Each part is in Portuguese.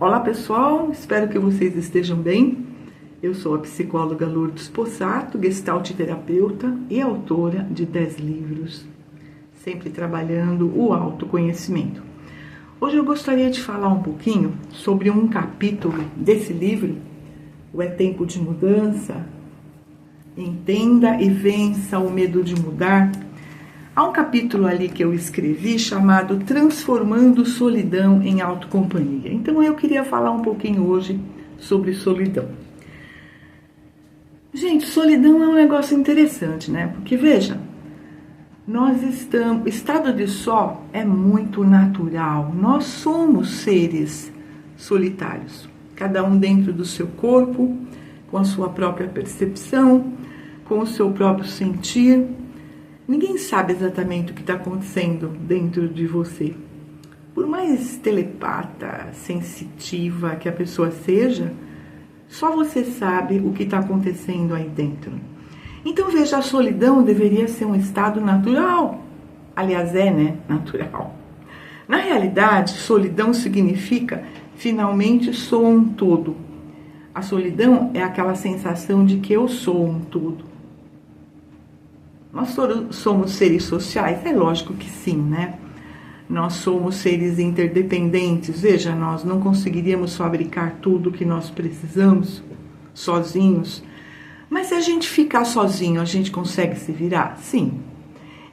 Olá pessoal, espero que vocês estejam bem. Eu sou a psicóloga Lourdes Possato, gestalt terapeuta e autora de 10 livros, sempre trabalhando o autoconhecimento. Hoje eu gostaria de falar um pouquinho sobre um capítulo desse livro, o É Tempo de Mudança, Entenda e Vença o Medo de Mudar. Há um capítulo ali que eu escrevi chamado Transformando Solidão em Autocompanhia. Então eu queria falar um pouquinho hoje sobre solidão. Gente, solidão é um negócio interessante, né? Porque veja, estado de só é muito natural. Nós somos seres solitários, cada um dentro do seu corpo, com a sua própria percepção, com o seu próprio sentir. Ninguém sabe exatamente o que está acontecendo dentro de você. Por mais telepata, sensitiva que a pessoa seja, só você sabe o que está acontecendo aí dentro. Então veja, a solidão deveria ser um estado natural. Aliás, né? Natural. Na realidade, solidão significa finalmente sou um todo. A solidão é aquela sensação de que eu sou um todo. Nós somos seres sociais? É lógico que sim, né? Nós somos seres interdependentes. Veja, nós não conseguiríamos fabricar tudo o que nós precisamos sozinhos. Mas se a gente ficar sozinho, a gente consegue se virar? Sim.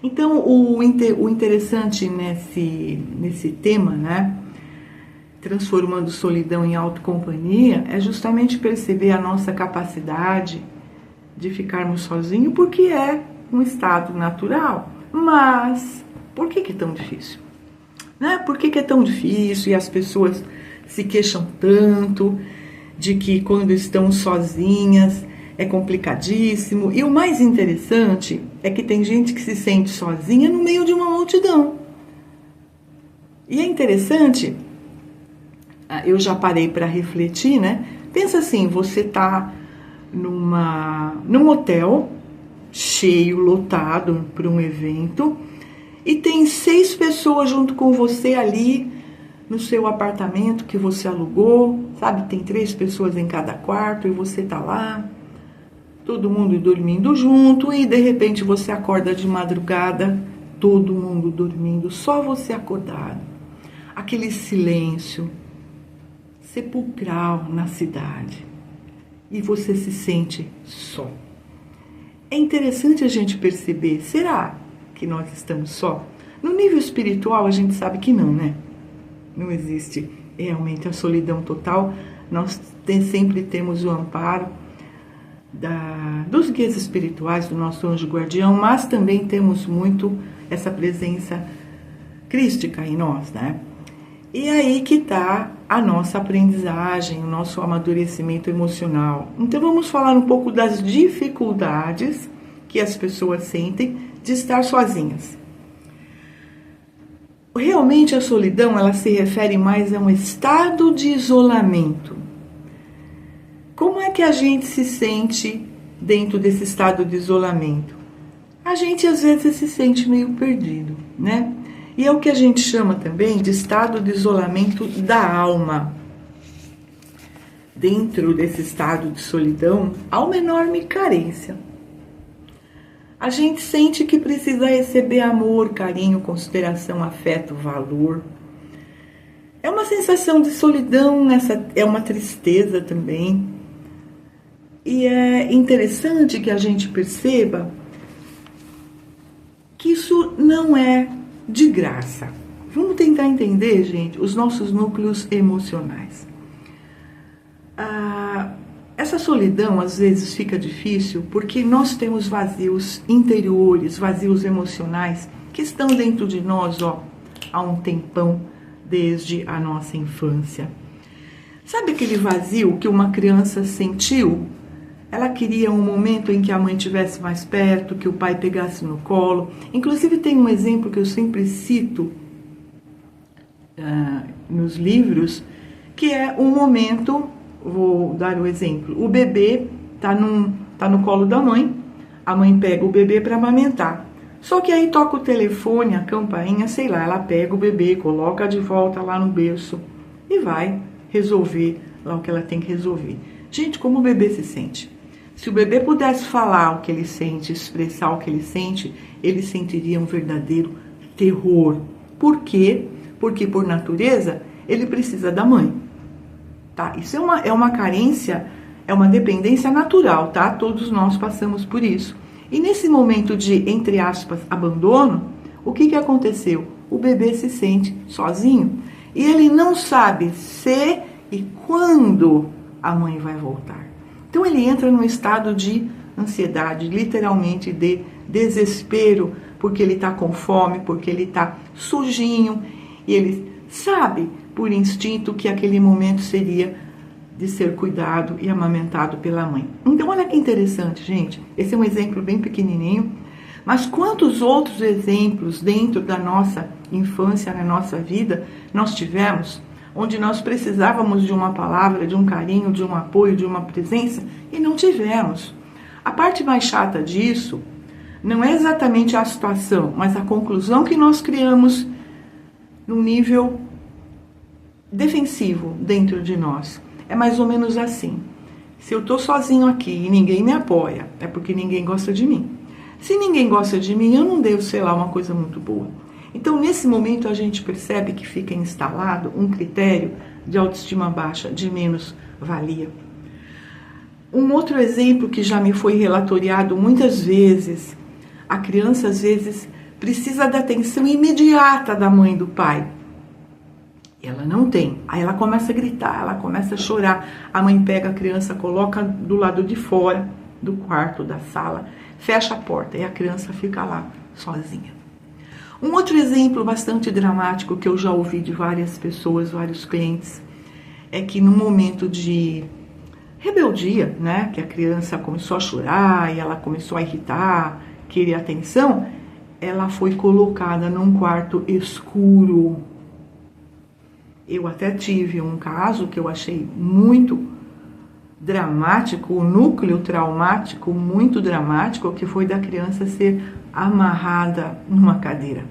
Então, o interessante nesse tema, né? Transformando solidão em autocompanhia, é justamente perceber a nossa capacidade de ficarmos sozinhos, porque é um estado natural. Mas por que é tão difícil? Né? Por que é tão difícil e as pessoas se queixam tanto de que quando estão sozinhas é complicadíssimo? E o mais interessante é que tem gente que se sente sozinha no meio de uma multidão. E é interessante, eu já parei para refletir, né? Pensa assim, você está num hotel cheio, lotado para um evento, e tem 6 pessoas junto com você ali no seu apartamento que você alugou, sabe? Tem 3 pessoas em cada quarto e você tá lá, todo mundo dormindo junto, e de repente você acorda de madrugada, todo mundo dormindo, só você acordado. Aquele silêncio sepulcral na cidade, e você se sente só. É interessante a gente perceber, será que nós estamos só? No nível espiritual a gente sabe que não, né? Não existe realmente a solidão total. Nós sempre temos o amparo dos guias espirituais, do nosso anjo guardião, mas também temos muito essa presença crística em nós, né? E aí que está a nossa aprendizagem, o nosso amadurecimento emocional. Então vamos falar um pouco das dificuldades que as pessoas sentem de estar sozinhas. Realmente a solidão, ela se refere mais a um estado de isolamento. Como é que a gente se sente dentro desse estado de isolamento? A gente às vezes se sente meio perdido, né? E é o que a gente chama também de estado de isolamento da alma. Dentro desse estado de solidão, há uma enorme carência. A gente sente que precisa receber amor, carinho, consideração, afeto, valor. É uma sensação de solidão, é uma tristeza também. E é interessante que a gente perceba que isso não é de graça. Vamos tentar entender, gente, os nossos núcleos emocionais. Essa solidão às vezes fica difícil porque nós temos vazios interiores, vazios emocionais que estão dentro de nós há um tempão, desde a nossa infância. Sabe aquele vazio que uma criança sentiu? Ela queria um momento em que a mãe estivesse mais perto, que o pai pegasse no colo. Inclusive tem um exemplo que eu sempre cito nos livros, que é um momento, vou dar o exemplo, o bebê tá no colo da mãe, a mãe pega o bebê para amamentar. Só que aí toca o telefone, a campainha, sei lá, ela pega o bebê, coloca de volta lá no berço e vai resolver lá o que ela tem que resolver. Gente, como o bebê se sente? Se o bebê pudesse falar o que ele sente, expressar o que ele sentiria um verdadeiro terror. Por quê? Porque, por natureza, ele precisa da mãe. Tá? Isso é uma carência, é uma dependência natural, tá? Todos nós passamos por isso. E nesse momento de, entre aspas, abandono, o que aconteceu? O bebê se sente sozinho e ele não sabe se e quando a mãe vai voltar. Então ele entra num estado de ansiedade, literalmente de desespero, porque ele está com fome, porque ele está sujinho e ele sabe por instinto que aquele momento seria de ser cuidado e amamentado pela mãe. Então olha que interessante, gente. Esse é um exemplo bem pequenininho, mas quantos outros exemplos dentro da nossa infância, na nossa vida, nós tivemos, onde nós precisávamos de uma palavra, de um carinho, de um apoio, de uma presença, e não tivemos. A parte mais chata disso não é exatamente a situação, mas a conclusão que nós criamos num nível defensivo dentro de nós. É mais ou menos assim. Se eu estou sozinho aqui e ninguém me apoia, é porque ninguém gosta de mim. Se ninguém gosta de mim, eu não devo, sei lá, uma coisa muito boa. Então, nesse momento, a gente percebe que fica instalado um critério de autoestima baixa, de menos-valia. Um outro exemplo que já me foi relatoriado muitas vezes, a criança, às vezes, precisa da atenção imediata da mãe e do pai. Ela não tem. Aí ela começa a gritar, ela começa a chorar. A mãe pega a criança, coloca do lado de fora do quarto, da sala, fecha a porta e a criança fica lá, sozinha. Um outro exemplo bastante dramático que eu já ouvi de várias pessoas, vários clientes, é que no momento de rebeldia, né, que a criança começou a chorar e ela começou a irritar, querer atenção, ela foi colocada num quarto escuro. Eu até tive um caso que eu achei muito dramático, o núcleo traumático muito dramático, que foi da criança ser amarrada numa cadeira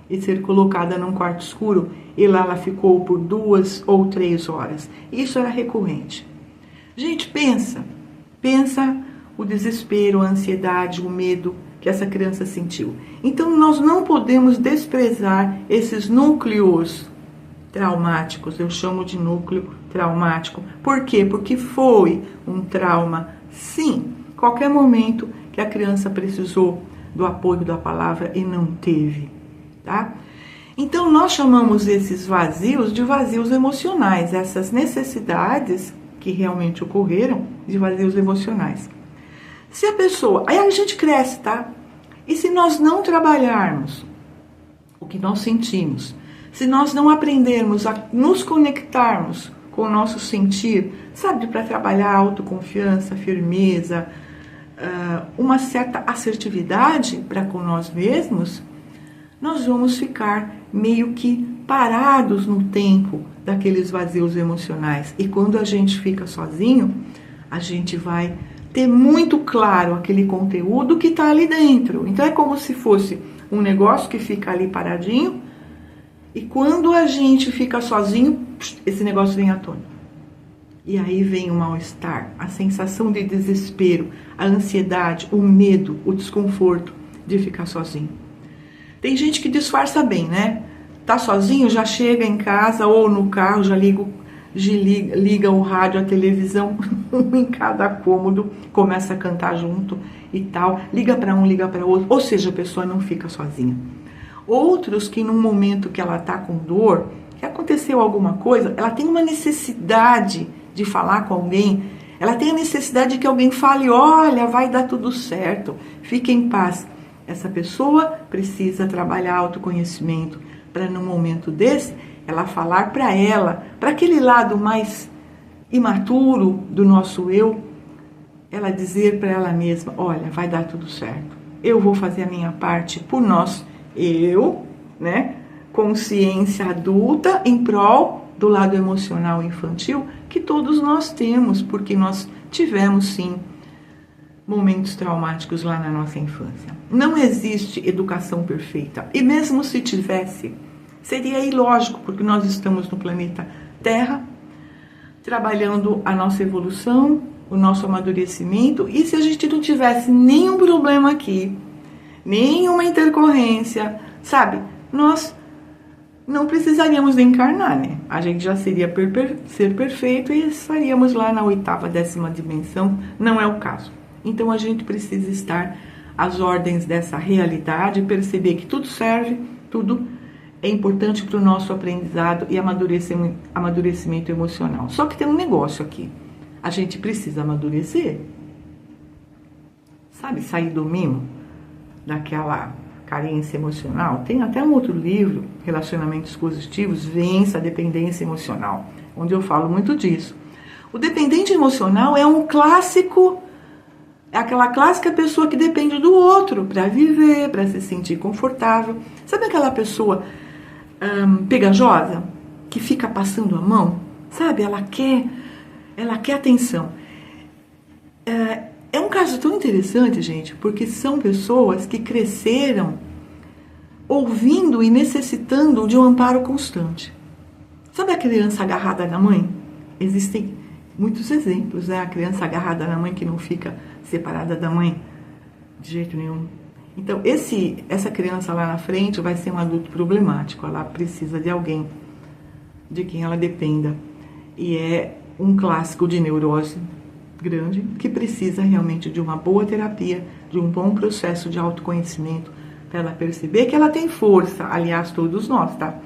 e ser colocada num quarto escuro, e lá ela ficou por 2 ou 3 horas. Isso era recorrente. Gente, pensa o desespero, a ansiedade, o medo que essa criança sentiu. Então nós não podemos desprezar esses núcleos traumáticos, eu chamo de núcleo traumático. Por quê? Porque foi um trauma, sim, qualquer momento que a criança precisou do apoio da palavra e não teve, tá? Então nós chamamos esses vazios de vazios emocionais, essas necessidades que realmente ocorreram de vazios emocionais. Se a pessoa, aí a gente cresce, tá? E se nós não trabalharmos o que nós sentimos, se nós não aprendermos a nos conectarmos com o nosso sentir, sabe, para trabalhar a autoconfiança, firmeza, uma certa assertividade para com nós mesmos, nós vamos ficar meio que parados no tempo daqueles vazios emocionais. E quando a gente fica sozinho, a gente vai ter muito claro aquele conteúdo que está ali dentro. Então é como se fosse um negócio que fica ali paradinho, e quando a gente fica sozinho, esse negócio vem à tona. E aí vem o mal-estar, a sensação de desespero, a ansiedade, o medo, o desconforto de ficar sozinho. Tem gente que disfarça bem, né? Tá sozinho, já chega em casa ou no carro, já liga o rádio, a televisão, um em cada cômodo, começa a cantar junto e tal. Liga para um, liga para outro. Ou seja, a pessoa não fica sozinha. Outros que num momento que ela está com dor, que aconteceu alguma coisa, ela tem uma necessidade de falar com alguém, ela tem a necessidade de que alguém fale, olha, vai dar tudo certo, fique em paz. Essa pessoa precisa trabalhar autoconhecimento para num momento desse, ela falar para ela, para aquele lado mais imaturo do nosso eu, ela dizer para ela mesma, olha, vai dar tudo certo, eu vou fazer a minha parte por nós. Eu, né, consciência adulta em prol do lado emocional infantil que todos nós temos, porque nós tivemos sim momentos traumáticos lá na nossa infância. Não existe educação perfeita, e mesmo se tivesse, seria ilógico, porque nós estamos no planeta Terra, trabalhando a nossa evolução, o nosso amadurecimento. E se a gente não tivesse nenhum problema aqui, nenhuma intercorrência, sabe? Nós não precisaríamos de encarnar, né? A gente já seria ser perfeito e estaríamos lá na 8ª, 10ª dimensão. Não é o caso. Então a gente precisa estar às ordens dessa realidade, perceber que tudo serve, tudo é importante para o nosso aprendizado e amadurecimento emocional. Só que tem um negócio aqui. A gente precisa amadurecer. Sabe, sair do mimo, daquela carência emocional. Tem até um outro livro, Relacionamentos Positivos, Vença a Dependência Emocional, onde eu falo muito disso. O dependente emocional é um clássico, é aquela clássica pessoa que depende do outro para viver, para se sentir confortável. Sabe aquela pessoa pegajosa, que fica passando a mão? Sabe, ela quer atenção. É um caso tão interessante, gente, porque são pessoas que cresceram ouvindo e necessitando de um amparo constante. Sabe a criança agarrada na mãe? Existem muitos exemplos, né? A criança agarrada na mãe que não fica separada da mãe de jeito nenhum. Então, essa criança lá na frente vai ser um adulto problemático. Ela precisa de alguém de quem ela dependa. E é um clássico de neurose grande, que precisa realmente de uma boa terapia, de um bom processo de autoconhecimento, para ela perceber que ela tem força. Aliás, todos nós, tá?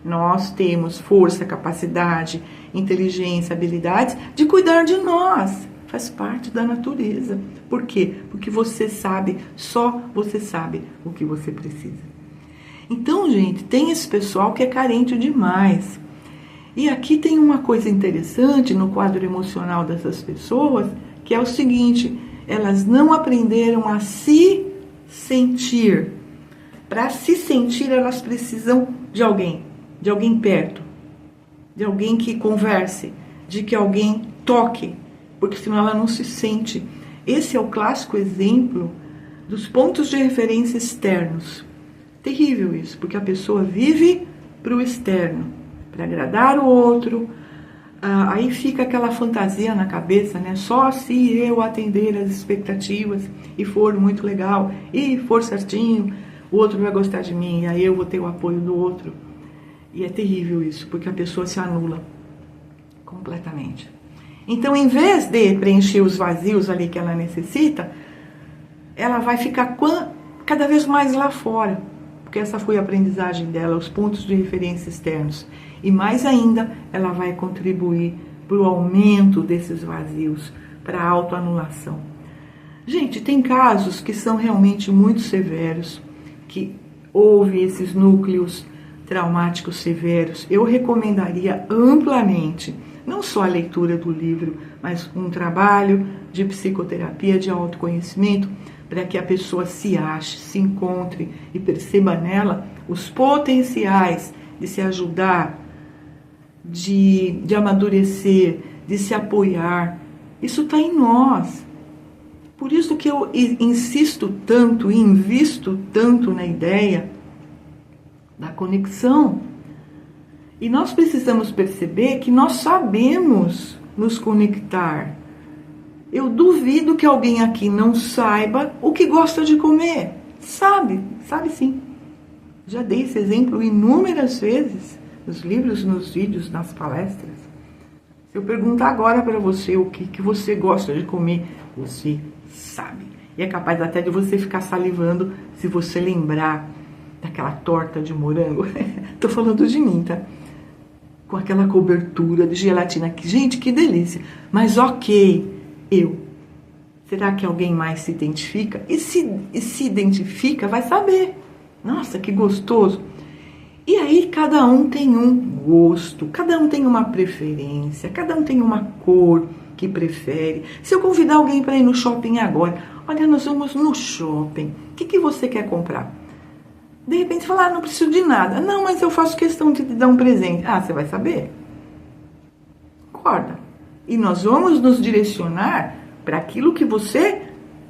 Nós temos força, capacidade, inteligência, habilidades de cuidar de nós. Faz parte da natureza. Por quê? Porque você sabe, só você sabe o que você precisa. Então, gente, tem esse pessoal que é carente demais. E aqui tem uma coisa interessante no quadro emocional dessas pessoas, que é o seguinte: elas não aprenderam a se sentir. Para se sentir, elas precisam de alguém perto, de alguém que converse, de que alguém toque, porque senão ela não se sente. Esse é o clássico exemplo dos pontos de referência externos. Terrível isso, porque a pessoa vive para o externo, para agradar o outro. Aí fica aquela fantasia na cabeça, né? Só se eu atender as expectativas e for muito legal e for certinho, o outro vai gostar de mim, e aí eu vou ter o apoio do outro. E é terrível isso, porque a pessoa se anula completamente. Então, em vez de preencher os vazios ali que ela necessita, ela vai ficar cada vez mais lá fora, porque essa foi a aprendizagem dela, os pontos de referência externos. E mais ainda, ela vai contribuir para o aumento desses vazios, para a autoanulação. Gente, tem casos que são realmente muito severos, que houve esses núcleos traumáticos severos. Eu recomendaria amplamente, não só a leitura do livro, mas um trabalho de psicoterapia, de autoconhecimento, para que a pessoa se ache, se encontre e perceba nela os potenciais de se ajudar, de amadurecer, de se apoiar. Isso está em nós. Por isso que eu insisto tanto e invisto tanto na ideia da conexão. E nós precisamos perceber que nós sabemos nos conectar. Eu duvido que alguém aqui não saiba o que gosta de comer. Sabe sim. Já dei esse exemplo inúmeras vezes, nos livros, nos vídeos, nas palestras. Se eu perguntar agora para você o que você gosta de comer, você sabe. E é capaz até de você ficar salivando se você lembrar daquela torta de morango. Tô falando de mim, tá? Com aquela cobertura de gelatina. Gente, que delícia. Mas ok, eu. Será que alguém mais se identifica? E se identifica, vai saber. Nossa, que gostoso. E aí cada um tem um gosto, cada um tem uma preferência, cada um tem uma cor que prefere. Se eu convidar alguém para ir no shopping agora, olha, nós vamos no shopping, o que você quer comprar? De repente você fala, não preciso de nada. Não, mas eu faço questão de te dar um presente. Você vai saber. Acorda. E nós vamos nos direcionar para aquilo que você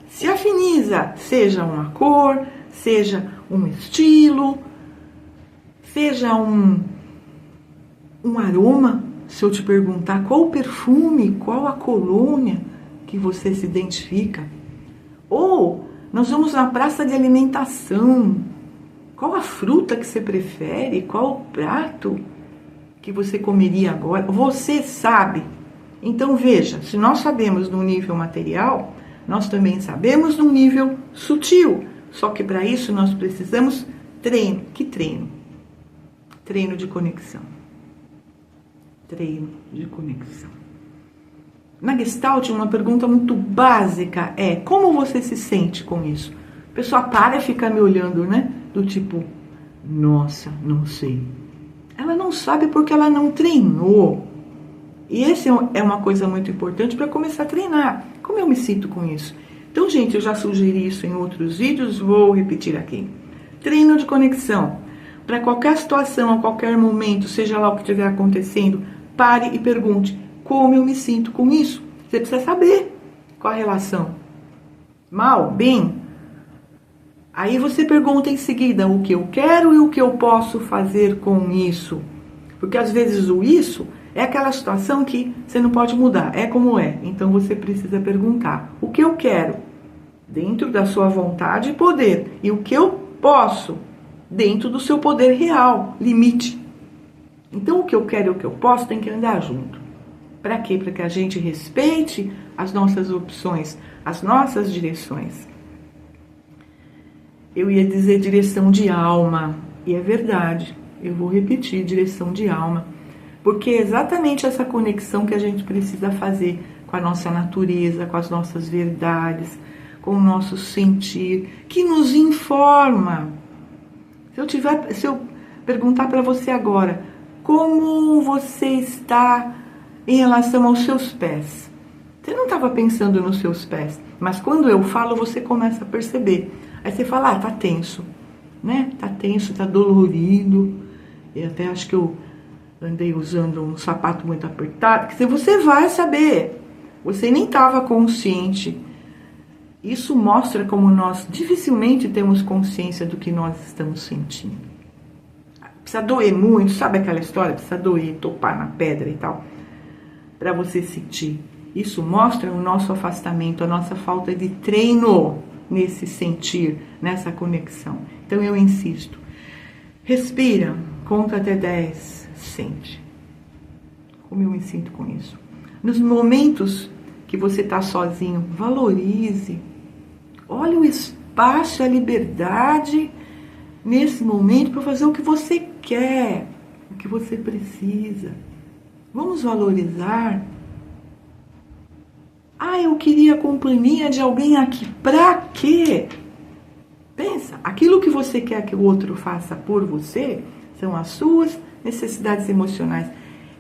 se afiniza. Seja uma cor, seja um estilo, seja um aroma. se eu te perguntar qual o perfume, qual a colônia que você se identifica? Ou nós vamos na praça de alimentação, qual a fruta que você prefere, qual o prato que você comeria agora? Você sabe. Então veja, se nós sabemos no nível material, nós também sabemos no nível sutil. Só que para isso nós precisamos treino. Que treino? Treino de conexão. Treino de conexão. Na Gestalt, uma pergunta muito básica é: como você se sente com isso? A pessoa para e fica me olhando, né? Do tipo, nossa, não sei. Ela não sabe porque ela não treinou. E essa é uma coisa muito importante para começar a treinar. Como eu me sinto com isso? Então, gente, eu já sugeri isso em outros vídeos, vou repetir aqui. Treino de conexão. Para qualquer situação, a qualquer momento, seja lá o que estiver acontecendo, pare e pergunte: como eu me sinto com isso? Você precisa saber qual a relação. Mal? Bem? Aí você pergunta em seguida o que eu quero e o que eu posso fazer com isso. Porque às vezes o isso é aquela situação que você não pode mudar, é como é. Então você precisa perguntar: o que eu quero? Dentro da sua vontade e poder. E o que eu posso? Dentro do seu poder real, limite. Então o que eu quero e o que eu posso tem que andar junto. Para quê? Para que a gente respeite as nossas opções, as nossas direções. Eu ia dizer direção de alma, e é verdade, eu vou repetir, direção de alma, porque é exatamente essa conexão que a gente precisa fazer com a nossa natureza, com as nossas verdades, com o nosso sentir, que nos informa. Se eu perguntar para você agora, como você está em relação aos seus pés? Você não estava pensando nos seus pés, mas quando eu falo, você começa a perceber. Aí você fala, tá tenso, né? Tá tenso, tá dolorido. Eu até acho que eu andei usando um sapato muito apertado. Que você vai saber. Você nem estava consciente. Isso mostra como nós dificilmente temos consciência do que nós estamos sentindo. Precisa doer muito, sabe aquela história? Precisa doer, topar na pedra e tal, para você sentir. Isso mostra o nosso afastamento, a nossa falta de treino nesse sentir, nessa conexão. Então eu insisto, respira, conta até 10, sente. Como eu me sinto com isso? Nos momentos que você está sozinho, valorize. Olha o espaço, a liberdade nesse momento para fazer o que você quer, o que você precisa. Vamos valorizar. Ah, eu queria a companhia de alguém aqui. Pra quê? Pensa, aquilo que você quer que o outro faça por você são as suas necessidades emocionais.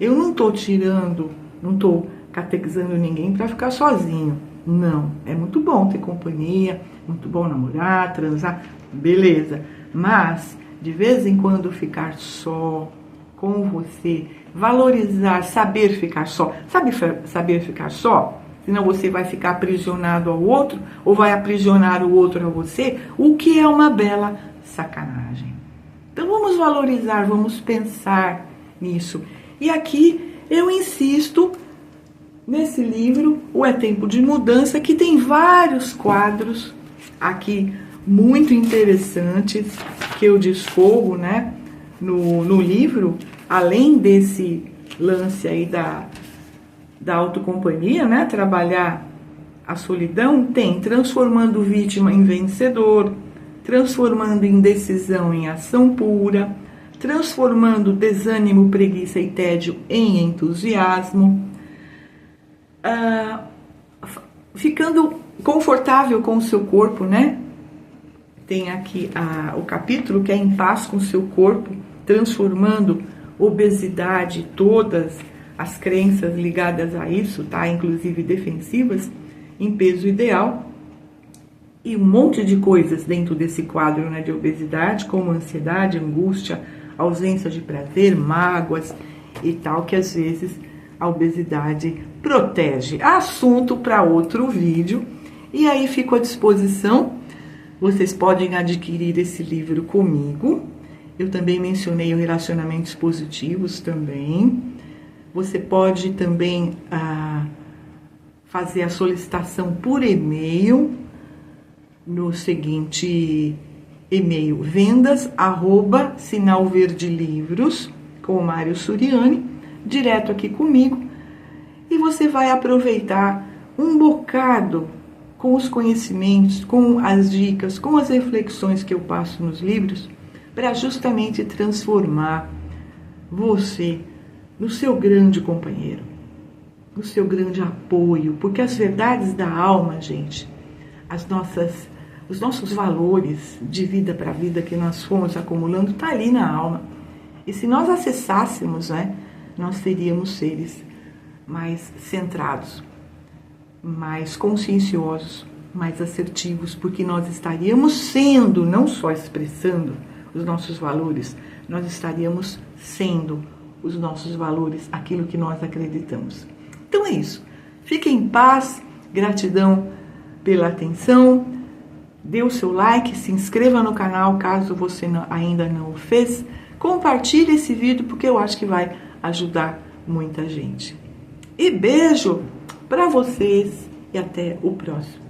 Eu não estou tirando, não estou catequizando ninguém para ficar sozinho. Não, é muito bom ter companhia, muito bom namorar, transar, beleza. Mas, de vez em quando, ficar só com você, valorizar, saber ficar só. Sabe saber ficar só? Senão você vai ficar aprisionado ao outro, ou vai aprisionar o outro a você, o que é uma bela sacanagem. Então vamos valorizar, vamos pensar nisso. E aqui eu insisto nesse livro, O É Tempo de Mudança, que tem vários quadros aqui muito interessantes, que eu discorro, né, no livro, além desse lance aí da autocompanhia, né, trabalhar a solidão, tem transformando vítima em vencedor, transformando indecisão em ação pura, transformando desânimo, preguiça e tédio em entusiasmo, ficando confortável com o seu corpo, né? Tem aqui o capítulo que é em paz com o seu corpo, transformando obesidade, todas as crenças ligadas a isso, tá? Inclusive defensivas, em peso ideal. E um monte de coisas dentro desse quadro, né, de obesidade, como ansiedade, angústia, ausência de prazer, mágoas e tal, que às vezes a obesidade protege. Assunto para outro vídeo. E aí fico à disposição. Vocês podem adquirir esse livro comigo. Eu também mencionei os relacionamentos positivos também. Você pode também fazer a solicitação por e-mail no seguinte e-mail: vendas@sinalverdelivros, com o Mário Suriani, direto aqui comigo, e você vai aproveitar um bocado com os conhecimentos, com as dicas, com as reflexões que eu passo nos livros, para justamente transformar você no seu grande companheiro, no seu grande apoio, porque as verdades da alma, gente, os nossos valores de vida para vida que nós fomos acumulando, está ali na alma. E se nós acessássemos, né, nós seríamos seres mais centrados, mais conscienciosos, mais assertivos, porque nós estaríamos sendo, não só expressando os nossos valores, nós estaríamos sendo os nossos valores, aquilo que nós acreditamos. Então é isso. Fique em paz, gratidão pela atenção, dê o seu like, se inscreva no canal caso você ainda não o fez, compartilhe esse vídeo porque eu acho que vai ajudar muita gente. E beijo para vocês e até o próximo.